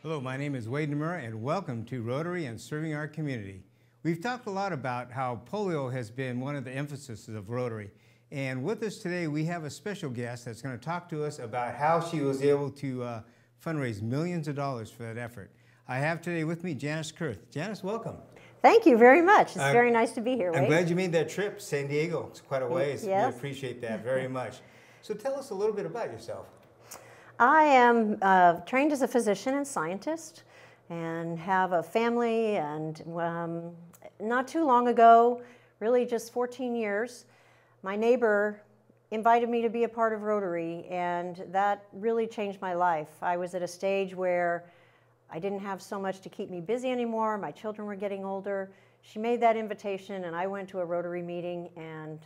Hello, my name is Wade Nomura, and welcome to Rotary and Serving Our Community. We've talked a lot about how polio has been one of the emphases of Rotary. And with us today, we have a special guest that's going to talk to us about how she was able to fundraise millions of dollars for that effort. I have today with me Janice Kurth. Janice, welcome. Thank you very much. It's very nice to be here, Wade. I'm glad you made that trip, San Diego. It's quite a ways. Yes. We appreciate that very much. So tell us a little bit about yourself. I am trained as a physician and scientist and have a family, and not too long ago, really just 14 years, my neighbor invited me to be a part of Rotary, and that really changed my life. I was at a stage where I didn't have so much to keep me busy anymore. My children were getting older. She made that invitation, and I went to a Rotary meeting, and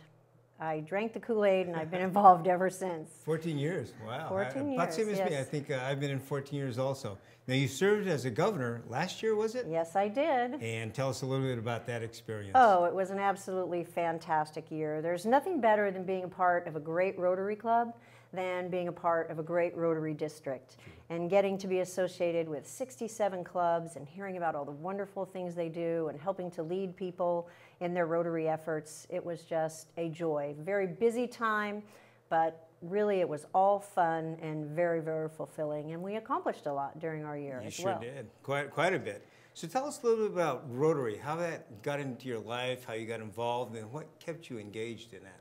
I drank the Kool-Aid, and I've been involved ever since. 14 years, wow. 14 years, about same as yes. me. I think I've been in 14 years also. Now, you served as a governor last year, was it? Yes, I did. And tell us a little bit about that experience. Oh, it was an absolutely fantastic year. There's nothing better than being a part of a great Rotary Club than being a part of a great Rotary District. And getting to be associated with 67 clubs and hearing about all the wonderful things they do and helping to lead people in their Rotary efforts, it was just a joy. Very busy time, but really it was all fun and very, very fulfilling. And we accomplished a lot during our year as well. You sure did, quite a bit. So tell us a little bit about Rotary, how that got into your life, how you got involved, and what kept you engaged in that.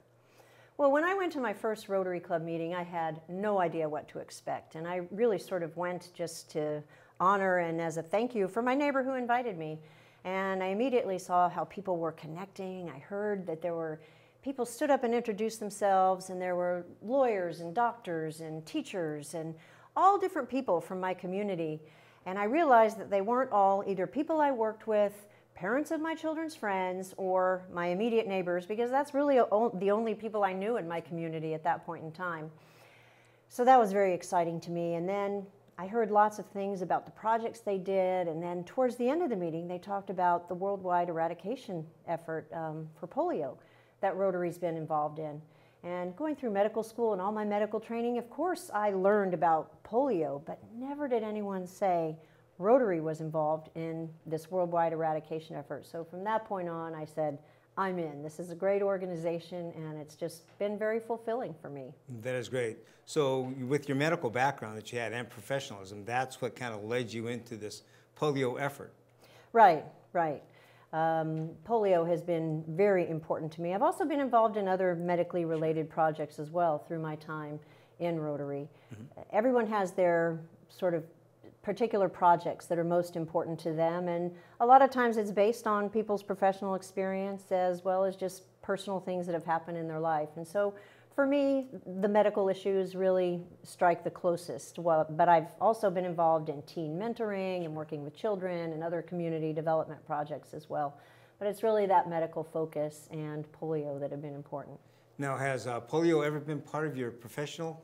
Well, when I went to my first Rotary Club meeting, I had no idea what to expect. And I really sort of went just to honor and as a thank you for my neighbor who invited me. And I immediately saw how people were connecting. I heard that there were people stood up and introduced themselves, and there were lawyers and doctors and teachers and all different people from my community. And I realized that they weren't all either people I worked with, parents of my children's friends, or my immediate neighbors, because that's really the only people I knew in my community at that point in time. So that was very exciting to me. And then I heard lots of things about the projects they did, and then towards the end of the meeting, they talked about the worldwide eradication effort for polio that Rotary's been involved in. And going through medical school and all my medical training, of course I learned about polio, but never did anyone say Rotary was involved in this worldwide eradication effort. So from that point on, I said, I'm in. This is a great organization, and it's just been very fulfilling for me. That is great. So with your medical background that you had and professionalism, that's what kind of led you into this polio effort. Right, right. Polio has been very important to me. I've also been involved in other medically related projects as well through my time in Rotary. Mm-hmm. Everyone has their sort of particular projects that are most important to them, and a lot of times it's based on people's professional experience as well as just personal things that have happened in their life. And so for me, the medical issues really strike the closest. Well, but I've also been involved in teen mentoring and working with children and other community development projects as well. But it's really that medical focus and polio that have been important. Now, has polio ever been part of your professional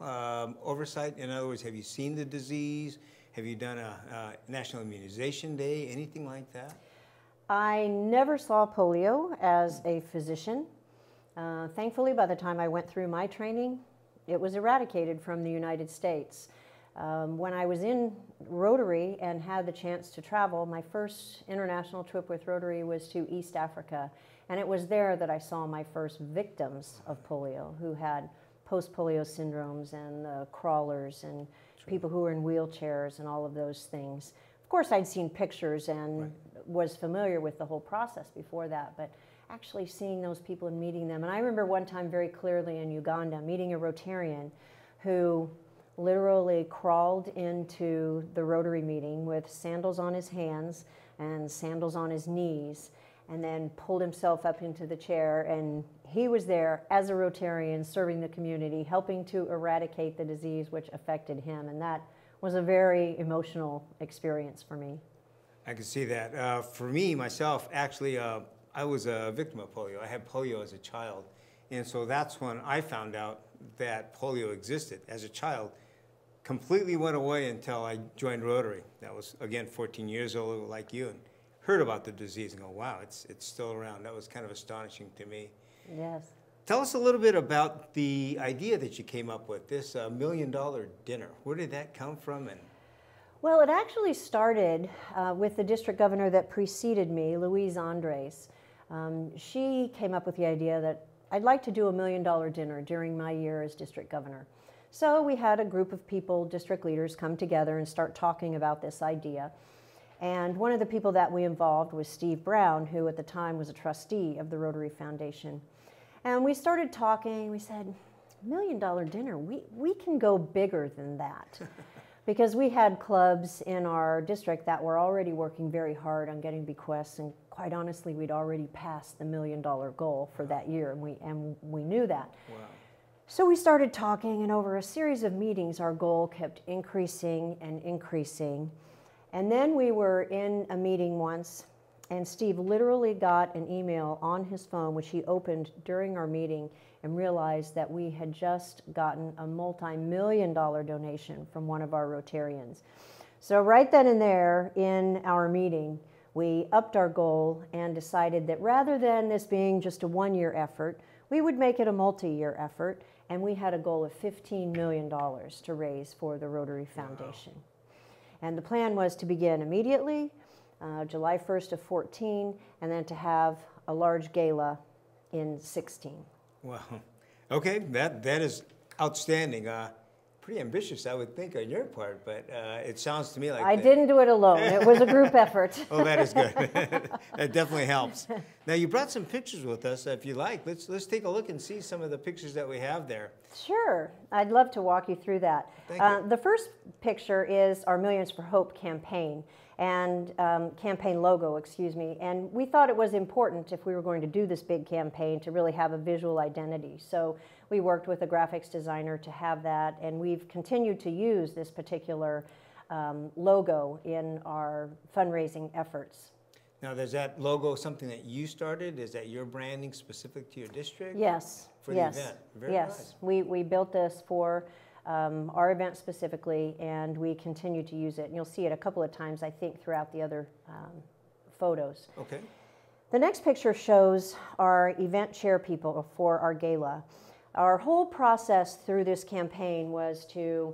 oversight? In other words, have you seen the disease? Have you done a National Immunization Day, anything like that? I never saw polio as a physician. Thankfully, by the time I went through my training, it was eradicated from the United States. When I was in Rotary and had the chance to travel, my first international trip with Rotary was to East Africa. And it was there that I saw my first victims of polio, who had post-polio syndromes and crawlers and people who were in wheelchairs and all of those things. Of course, I'd seen pictures and was familiar with the whole process before that, but actually seeing those people and meeting them. And I remember one time very clearly in Uganda meeting a Rotarian who literally crawled into the Rotary meeting with sandals on his hands and sandals on his knees, and then pulled himself up into the chair, and he was there as a Rotarian serving the community, helping to eradicate the disease which affected him, and that was a very emotional experience for me. I can see that. For me, myself, actually, I was a victim of polio. I had polio as a child, and so that's when I found out that polio existed as a child. Completely went away until I joined Rotary. That was, again, 14 years old, like you, and heard about the disease and go, wow, it's still around. That was kind of astonishing to me. Yes. Tell us a little bit about the idea that you came up with, this $1 million dinner. Where did that come from? And Well, it actually started with the district governor that preceded me, Louise Andres. She came up with the idea that I'd like to do $1 million dinner during my year as district governor. So we had a group of people, district leaders, come together and start talking about this idea. And one of the people that we involved was Steve Brown, who at the time was a trustee of the Rotary Foundation. And we started talking, we said, $1 million dinner, we can go bigger than that. Because we had clubs in our district that were already working very hard on getting bequests, and quite honestly, we'd already passed the $1 million goal for that year, and we knew that. Wow. So we started talking, and over a series of meetings, our goal kept increasing and increasing. And then we were in a meeting once, and Steve literally got an email on his phone, which he opened during our meeting, and realized that we had just gotten a multi-million-dollar donation from one of our Rotarians. So right then and there in our meeting, we upped our goal and decided that rather than this being just a one-year effort, we would make it a multi-year effort, and we had a goal of $15 million to raise for the Rotary Foundation. Wow. And the plan was to begin immediately, July 1st of 14, and then to have a large gala in 16. Wow. Okay, that is outstanding. Pretty ambitious, I would think, on your part, but it sounds to me like... I didn't do it alone. It was a group effort. Oh, that is good. That definitely helps. Now, you brought some pictures with us, if you like. Let's take a look and see some of the pictures that we have there. Sure. I'd love to walk you through that. Thank you. The first picture is our Millions for Hope campaign, and campaign logo, excuse me. And we thought it was important, if we were going to do this big campaign, to really have a visual identity. So we worked with a graphics designer to have that, and we've continued to use this particular logo in our fundraising efforts. Now, is that logo something that you started? Is that your branding specific to your district? Yes. For the event? Very nice. We built this for our event specifically, and we continue to use it. And you'll see it a couple of times, I think, throughout the other photos. Okay. The next picture shows our event chair people for our gala. Our whole process through this campaign was to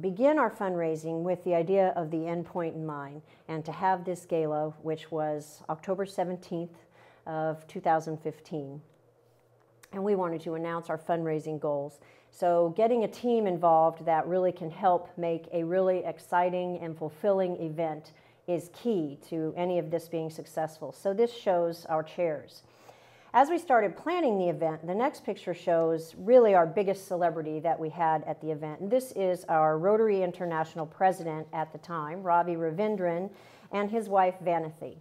begin our fundraising with the idea of the end point in mind, and to have this gala, which was October 17th of 2015. And we wanted to announce our fundraising goals. So getting a team involved that really can help make a really exciting and fulfilling event is key to any of this being successful. So this shows our chairs. As we started planning the event, the next picture shows really our biggest celebrity that we had at the event. And this is our Rotary International president at the time, Ravi Ravindran, and his wife, Vanithy.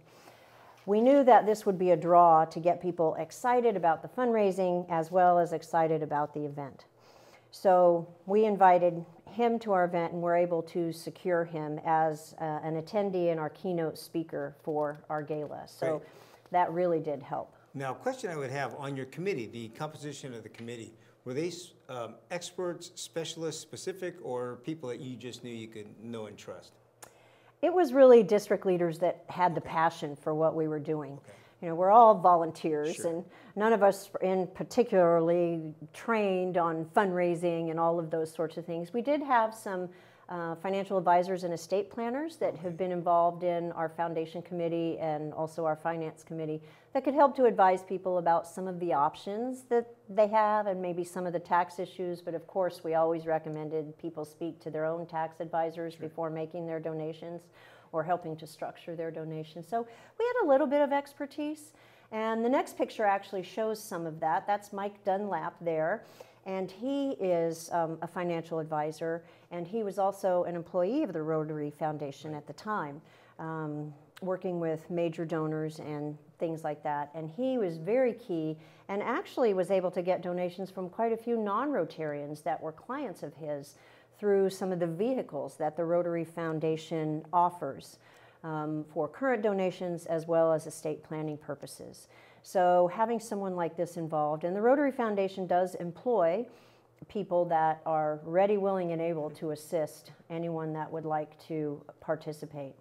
We knew that this would be a draw to get people excited about the fundraising as well as excited about the event. So we invited him to our event, and were able to secure him as an attendee and our keynote speaker for our gala. So Great. That really did help. Now, a question I would have on your committee, the composition of the committee, were they experts, specialists, specific, or people that you just knew you could know and trust? It was really district leaders that had the passion for what we were doing. Okay. You know, we're all volunteers, Sure. and none of us in particularly trained on fundraising and all of those sorts of things. We did have some financial advisors and estate planners that have been involved in our foundation committee and also our finance committee that could help to advise people about some of the options that they have and maybe some of the tax issues. But of course, we always recommended people speak to their own tax advisors Sure. before making their donations or helping to structure their donations. So we had a little bit of expertise. And the next picture actually shows some of that. That's Mike Dunlap there. And he is a financial advisor, and he was also an employee of the Rotary Foundation at the time, working with major donors and things like that. And he was very key, and actually was able to get donations from quite a few non-Rotarians that were clients of his through some of the vehicles that the Rotary Foundation offers for current donations as well as estate planning purposes. So having someone like this involved, and the Rotary Foundation does employ people that are ready, willing, and able to assist anyone that would like to participate.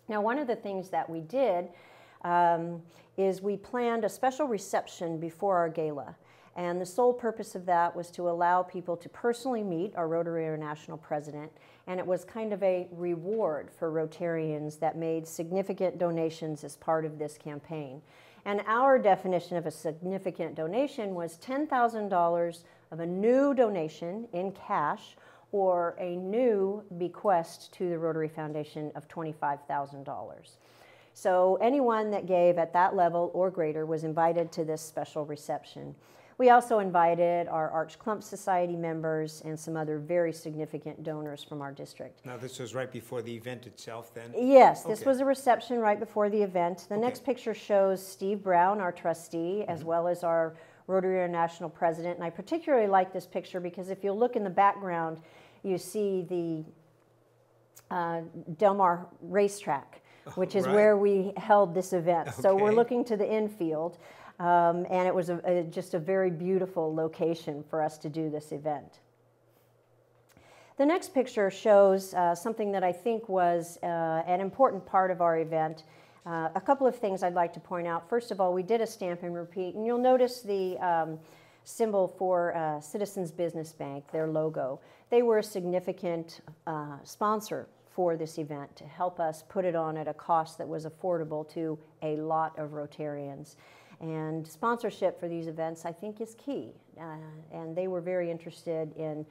Now, one of the things that we did is we planned a special reception before our gala. And the sole purpose of that was to allow people to personally meet our Rotary International president, and it was kind of a reward for Rotarians that made significant donations as part of this campaign. And our definition of a significant donation was $10,000 of a new donation in cash or a new bequest to the Rotary Foundation of $25,000. So anyone that gave at that level or greater was invited to this special reception. We also invited our Arch Clump Society members and some other very significant donors from our district. Now, this was right before the event itself then? Yes, this was a reception right before the event. The next picture shows Steve Brown, our trustee, as well as our Rotary International president. And I particularly like this picture because if you look in the background, you see the Del Mar racetrack, which is where we held this event. So we're looking to the infield. And it was just a very beautiful location for us to do this event. The next picture shows something that I think was an important part of our event. A couple of things I'd like to point out. First of all, we did a stamp and repeat, and you'll notice the symbol for Citizens Business Bank, their logo. They were a significant sponsor for this event to help us put it on at a cost that was affordable to a lot of Rotarians. And sponsorship for these events, I think, is key. And they were very interested in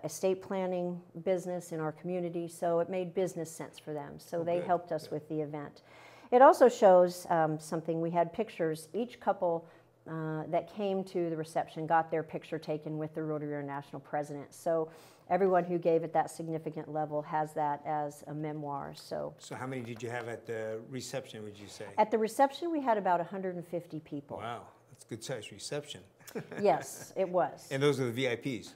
estate planning business in our community, so it made business sense for them. So they helped us with the event. It also shows something. We had pictures. Each couple that came to the reception got their picture taken with the Rotary International president. So everyone who gave at that significant level has that as a memoir. So how many did you have at the reception, would you say? At the reception, we had about 150 people. Wow, that's a good-sized reception. Yes, it was. And those are the VIPs?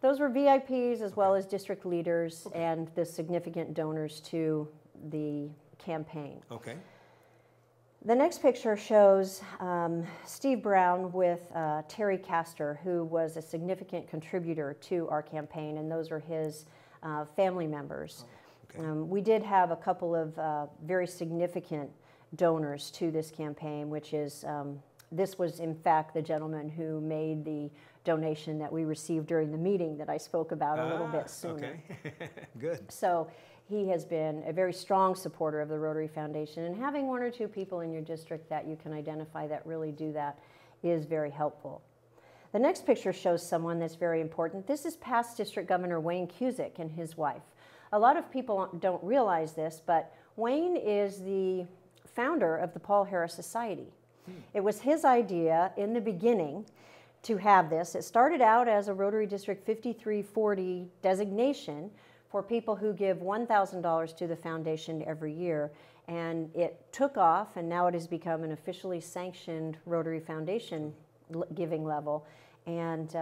Those were VIPs as well as district leaders and the significant donors to the campaign. Okay. The next picture shows Steve Brown with Terry Castor, who was a significant contributor to our campaign, and those are his family members. Oh, okay. We did have a couple of very significant donors to this campaign, which is, this was in fact the gentleman who made the donation that we received during the meeting that I spoke about a little bit sooner. Okay. Good. So he has been a very strong supporter of the Rotary Foundation, and having one or two people in your district that you can identify that really do that is very helpful. The next picture shows someone that's very important. This is past District Governor Wayne Cusick and his wife. A lot of people don't realize this, but Wayne is the founder of the Paul Harris Society. It was his idea in the beginning to have this. It started out as a Rotary District 5340 designation for people who give $1,000 to the foundation every year. And it took off, and now it has become an officially sanctioned Rotary Foundation giving level. And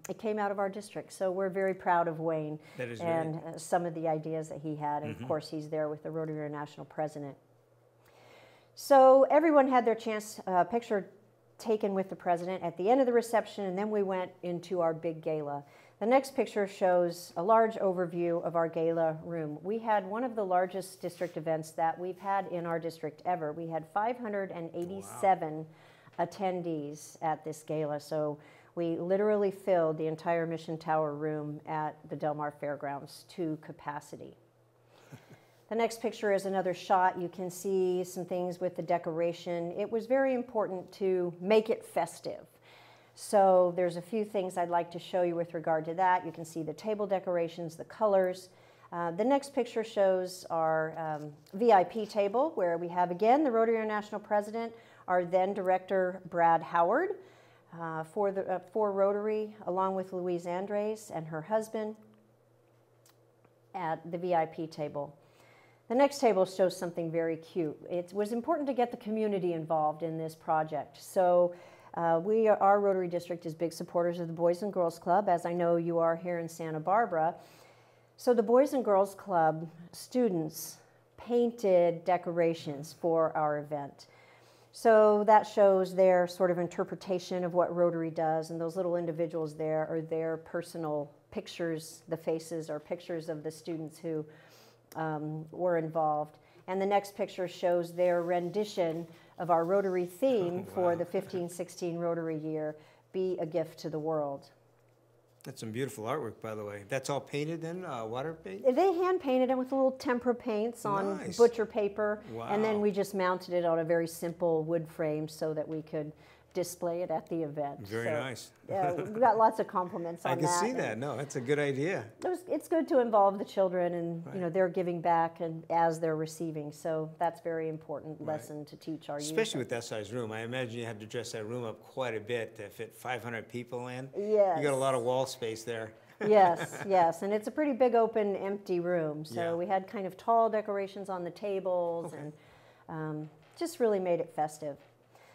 it came out of our district. So we're very proud of Wayne and some of the ideas that he had. And of course, he's there with the Rotary International president. So everyone had their chance, picture taken with the president at the end of the reception, and then we went into our big gala. The next picture shows a large overview of our gala room. We had one of the largest district events that we've had in our district ever. We had 587 attendees at this gala, so we literally filled the entire Mission Tower room at the Del Mar Fairgrounds to capacity. The next picture is another shot. You can see some things with the decoration. It was very important to make it festive. So there's a few things I'd like to show you with regard to that. You can see the table decorations, the colors. The next picture shows our VIP table, where we have, again, the Rotary International president, our then director, Brad Howard, for Rotary, along with Louise Andres and her husband at the VIP table. The next table shows something very cute. It was important to get the community involved in this project. So our Rotary District is big supporters of the Boys and Girls Club, as I know you are here in Santa Barbara. So the Boys and Girls Club students painted decorations for our event. So that shows their sort of interpretation of what Rotary does, and those little individuals there are their personal pictures. The faces are pictures of the students who were involved. And the next picture shows their rendition of our Rotary theme for the 15-16 Rotary year, be a gift to the world. That's some beautiful artwork, by the way. That's all painted in, water paint? They hand painted it with little tempera paints on Nice. butcher paper. Wow. And then we just mounted it on a very simple wood frame so that we could display it at the event. Very nice. Yeah, we got lots of compliments on that. I can see that. No, that's a good idea. It's good to involve the children, and Right. you know, they're giving back and as they're receiving. So that's a very important lesson to teach our youth. Especially with that size room. I imagine you had to dress that room up quite a bit to fit 500 people in. Yes. You got a lot of wall space there. Yes, yes, and it's a pretty big open empty room. So Yeah. we had kind of tall decorations on the tables, Okay. and just really made it festive.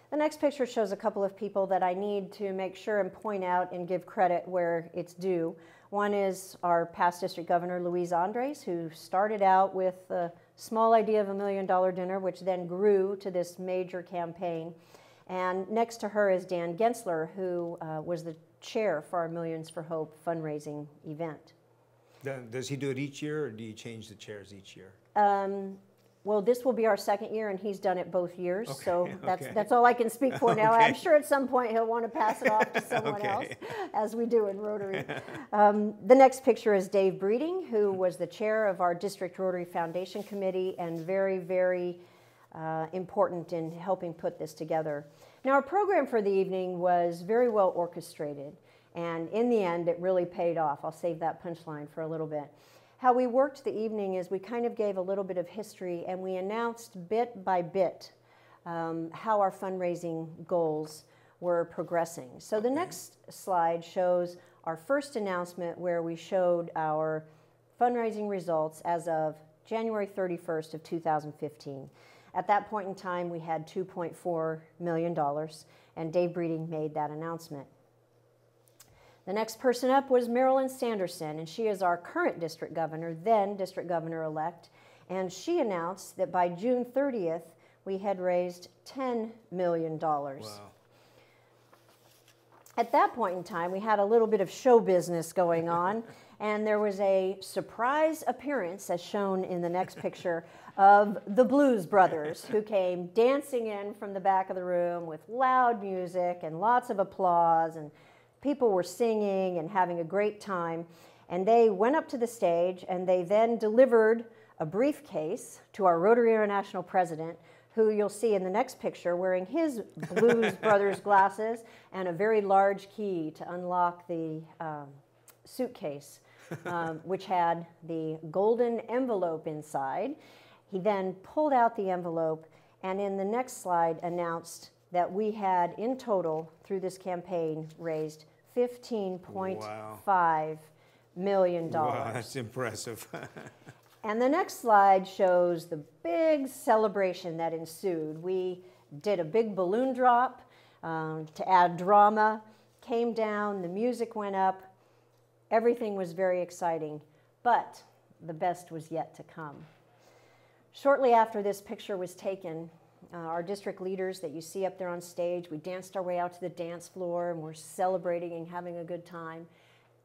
The next picture shows a couple of people that I need to make sure and point out and give credit where it's due. One is our past district governor, Louise Andres, who started out with a small idea of $1 million dinner, which then grew to this major campaign. And next to her is Dan Gensler, who was the chair for our Millions for Hope fundraising event. Does he do it each year, or do you change the chairs each year? Well, this will be our second year, and he's done it both years, Okay, so okay. that's all I can speak for now. Okay. I'm sure at some point he'll want to pass it off to someone Okay. else, as we do in Rotary. The next picture is Dave Breeding, who was the chair of our District Rotary Foundation Committee and very, very important in helping put this together. Now, our program for the evening was very well orchestrated, and in the end, it really paid off. I'll save that punchline for a little bit. How we worked the evening is we kind of gave a little bit of history, and we announced bit by bit how our fundraising goals were progressing. So the next slide shows our first announcement, where we showed our fundraising results as of January 31st of 2015. At that point in time, we had $2.4 million, and Dave Breeding made that announcement. The next person up was Marilyn Sanderson, and she is our current district governor, then district governor-elect, and she announced that by June 30th, we had raised $10 million. Wow. At that point in time, we had a little bit of show business going on, and there was a surprise appearance, as shown in the next picture, of the Blues Brothers, who came dancing in from the back of the room with loud music and lots of applause, and people were singing and having a great time. And they went up to the stage, and they then delivered a briefcase to our Rotary International president, who you'll see in the next picture wearing his Blues Brothers glasses and a very large key to unlock the suitcase, which had the golden envelope inside. He then pulled out the envelope, and in the next slide announced that we had in total through this campaign raised $15.5 million. Wow, that's impressive. And the next slide shows the big celebration that ensued. We did a big balloon drop to add drama, came down, the music went up, everything was very exciting, but the best was yet to come. Shortly after this picture was taken, our district leaders that you see up there on stage, we danced our way out to the dance floor, and we're celebrating and having a good time.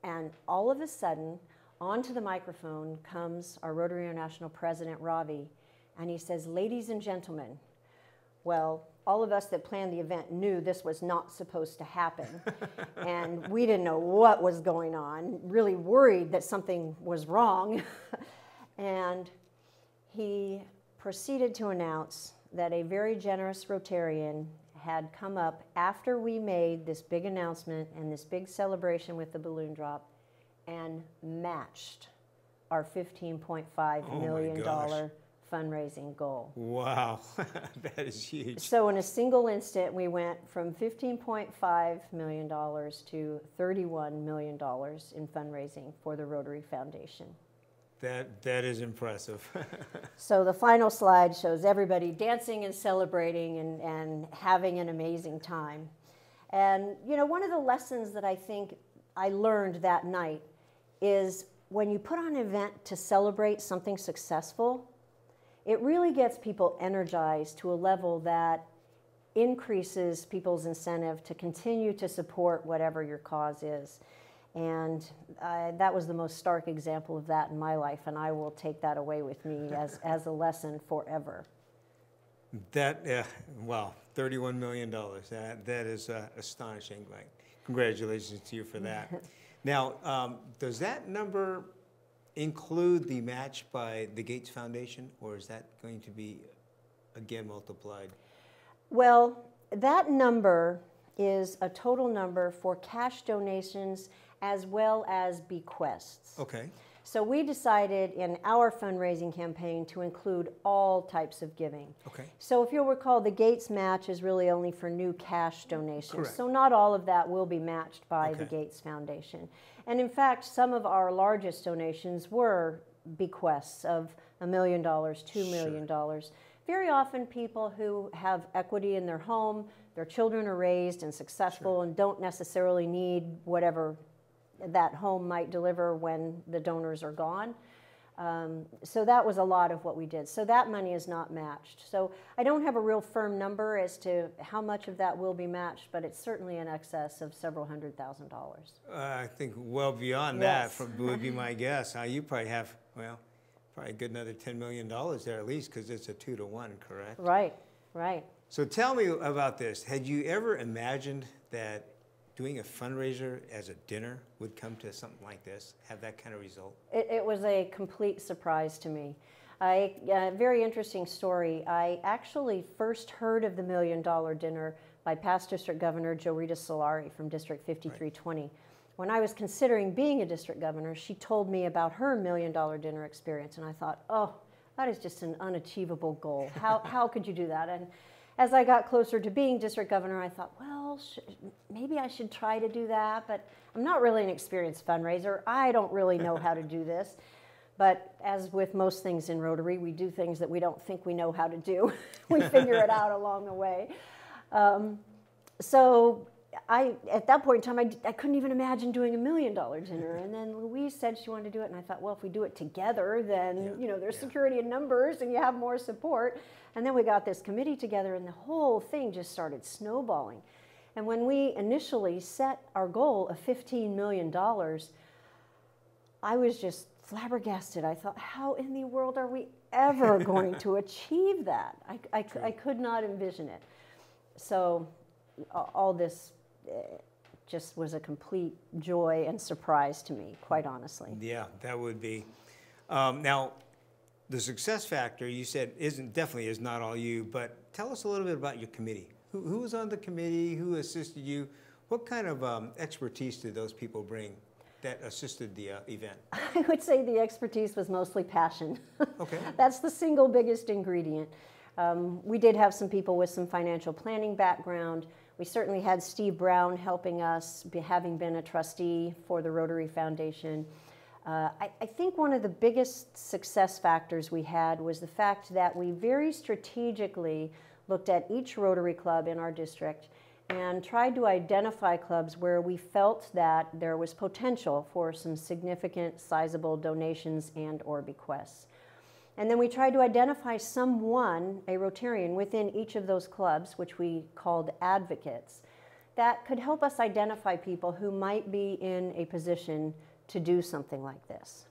And all of a sudden, onto the microphone comes our Rotary International President, Ravi, and he says, "Ladies and gentlemen," well, all of us that planned the event knew this was not supposed to happen. And we didn't know what was going on, really worried that something was wrong. And he proceeded to announce that a very generous Rotarian had come up after we made this big announcement and this big celebration with the balloon drop and matched our $15.5 million fundraising goal. Wow, that is huge. So in a single instant, we went from $15.5 million to $31 million in fundraising for the Rotary Foundation. That is impressive. So the final slide shows everybody dancing and celebrating and having an amazing time. And you know, one of the lessons that I think I learned that night is when you put on an event to celebrate something successful, it really gets people energized to a level that increases people's incentive to continue to support whatever your cause is. And that was the most stark example of that in my life, and I will take that away with me as a lesson forever. That, wow, $31 million. That is astonishing. Like, Congratulations to you for that. Now, does that number include the match by the Gates Foundation, or is that going to be again multiplied? Well, that number is a total number for cash donations as well as bequests. Okay. So we decided in our fundraising campaign to include all types of giving. Okay. So if you'll recall, the Gates match is really only for new cash donations. Correct. So not all of that will be matched by Okay. the Gates Foundation. And in fact, some of our largest donations were bequests of $1 million, $2 million. Very often people who have equity in their home, their children are raised and successful and don't necessarily need whatever that home might deliver when the donors are gone. So that was a lot of what we did. So that money is not matched. So I don't have a real firm number as to how much of that will be matched, but it's certainly in excess of several $100,000. I think well beyond Yes. that would be my guess. You probably have, well, probably a good another $10 million there at least, because it's a 2-to-1, correct? Right, right. So tell me about this. Had you ever imagined that doing a fundraiser as a dinner would come to something like this, have that kind of result? It was a complete surprise to me. Very interesting story. I actually first heard of the $1 Million Dinner by Past District Governor Rita Solari from District 5320. Right. When I was considering being a district governor, she told me about her $1 Million Dinner experience, and I thought, oh, that is just an unachievable goal. How could you do that? And as I got closer to being district governor, I thought, well, maybe I should try to do that, but I'm not really an experienced fundraiser. I don't really know how to do this. But as with most things in Rotary, we do things that we don't think we know how to do. We figure it out along the way. So at that point in time, I couldn't even imagine doing $1 million dinner. And then Louise said she wanted to do it, and I thought, well, if we do it together, then there's security in numbers, and you have more support. And then we got this committee together, and the whole thing just started snowballing. And when we initially set our goal of $15 million, I was just flabbergasted. I thought, how in the world are we ever going to achieve that? I could not envision it. So all this just was a complete joy and surprise to me, quite honestly. Yeah, that would be. Now, the success factor, you said, definitely is not all you, but tell us a little bit about your committee. Who was on the committee? Who assisted you? What kind of expertise did those people bring that assisted the event? I would say the expertise was mostly passion. Okay. That's the single biggest ingredient. We did have some people with some financial planning background. We certainly had Steve Brown helping us, having been a trustee for the Rotary Foundation. I think one of the biggest success factors we had was the fact that we very strategically looked at each Rotary club in our district and tried to identify clubs where we felt that there was potential for some significant, sizable donations and or bequests. And then we tried to identify someone, a Rotarian, within each of those clubs, which we called advocates, that could help us identify people who might be in a position to do something like this.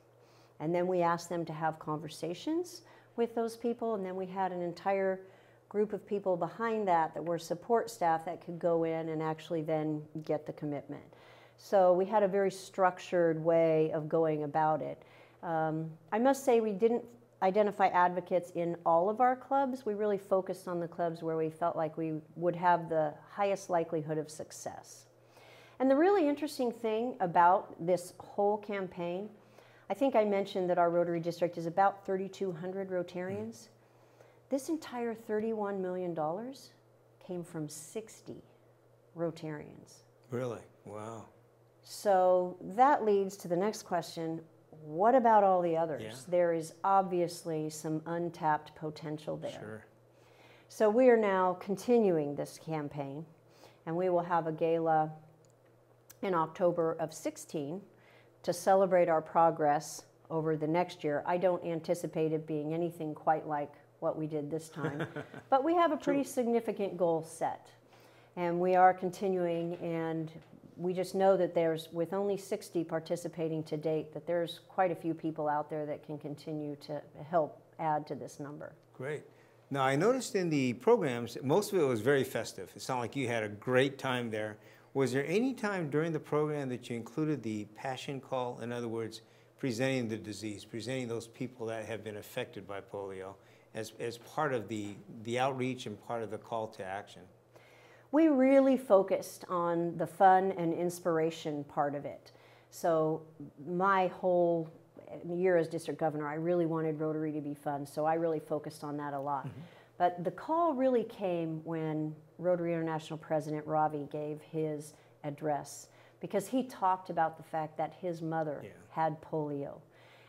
And then we asked them to have conversations with those people, and then we had an entire group of people behind that were support staff that could go in and actually then get the commitment. So we had a very structured way of going about it. I must say we didn't identify advocates in all of our clubs. We really focused on the clubs where we felt like we would have the highest likelihood of success. And the really interesting thing about this whole campaign, I think I mentioned that our Rotary District is about 3,200 Rotarians. This entire $31 million came from 60 Rotarians. Really? Wow. So that leads to the next question. What about all the others? Yeah. There is obviously some untapped potential there. Sure. So we are now continuing this campaign, and we will have a gala in October of 16 to celebrate our progress over the next year. I don't anticipate it being anything quite like what we did this time, but we have a pretty significant goal set, and we are continuing, and we just know that there's, with only 60 participating to date, that there's quite a few people out there that can continue to help add to this number. Great. Now, I noticed in the programs, most of it was very festive. It sounded like you had a great time there. Was there any time during the program that you included the passion call? In other words, presenting the disease, presenting those people that have been affected by polio as part of the outreach and part of the call to action? We really focused on the fun and inspiration part of it. So my whole year as district governor, I really wanted Rotary to be fun, so I really focused on that a lot. Mm-hmm. But the call really came when Rotary International President Ravi gave his address, because he talked about the fact that his mother had polio,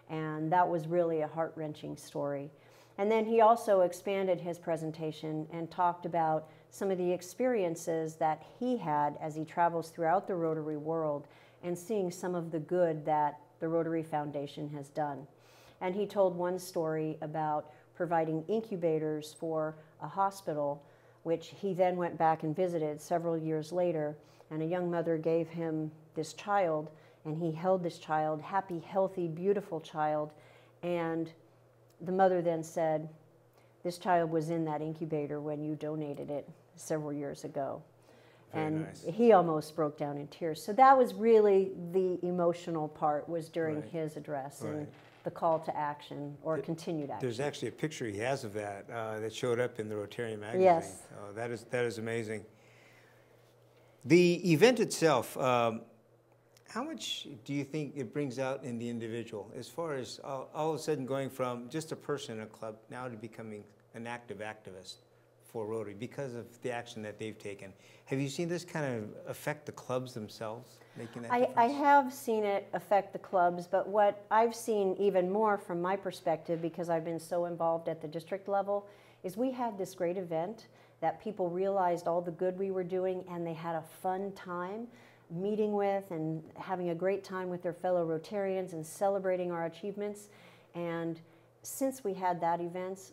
and that was really a heart-wrenching story. And then he also expanded his presentation and talked about some of the experiences that he had as he travels throughout the Rotary world and seeing some of the good that the Rotary Foundation has done. And he told one story about providing incubators for a hospital, which he then went back and visited several years later, and a young mother gave him this child, and he held this child, happy, healthy, beautiful child, and the mother then said, "This child was in that incubator when you donated it several years ago." Very and nice. He almost broke down in tears. So that was really the emotional part, was during his address and the call to action, or continued action. There's actually a picture he has of that that showed up in the Rotarian magazine. Yes. That is amazing. The event itself, how much do you think it brings out in the individual, as far as all of a sudden going from just a person in a club now to becoming an active activist for Rotary because of the action that they've taken? Have you seen this kind of affect the clubs themselves, making that difference? I have seen it affect the clubs, but what I've seen even more from my perspective, because I've been so involved at the district level, is we had this great event that people realized all the good we were doing, and they had a fun time meeting with and having a great time with their fellow Rotarians and celebrating our achievements. And since we had that event,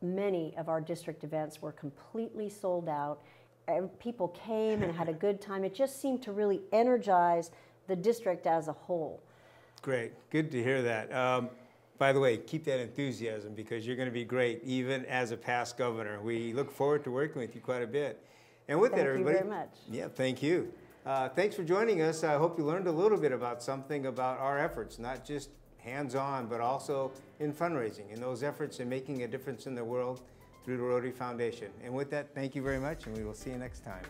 many of our district events were completely sold out. People came and had a good time. It just seemed to really energize the district as a whole. Great. Good to hear that. By the way, keep that enthusiasm, because you're going to be great, even as a past governor. We look forward to working with you quite a bit. And with that, everybody. Thank you very much. Yeah, thank you. Thanks for joining us. I hope you learned a little bit about something about our efforts, not just hands-on, but also in fundraising, in those efforts in making a difference in the world through the Rotary Foundation. And with that, thank you very much, and we will see you next time.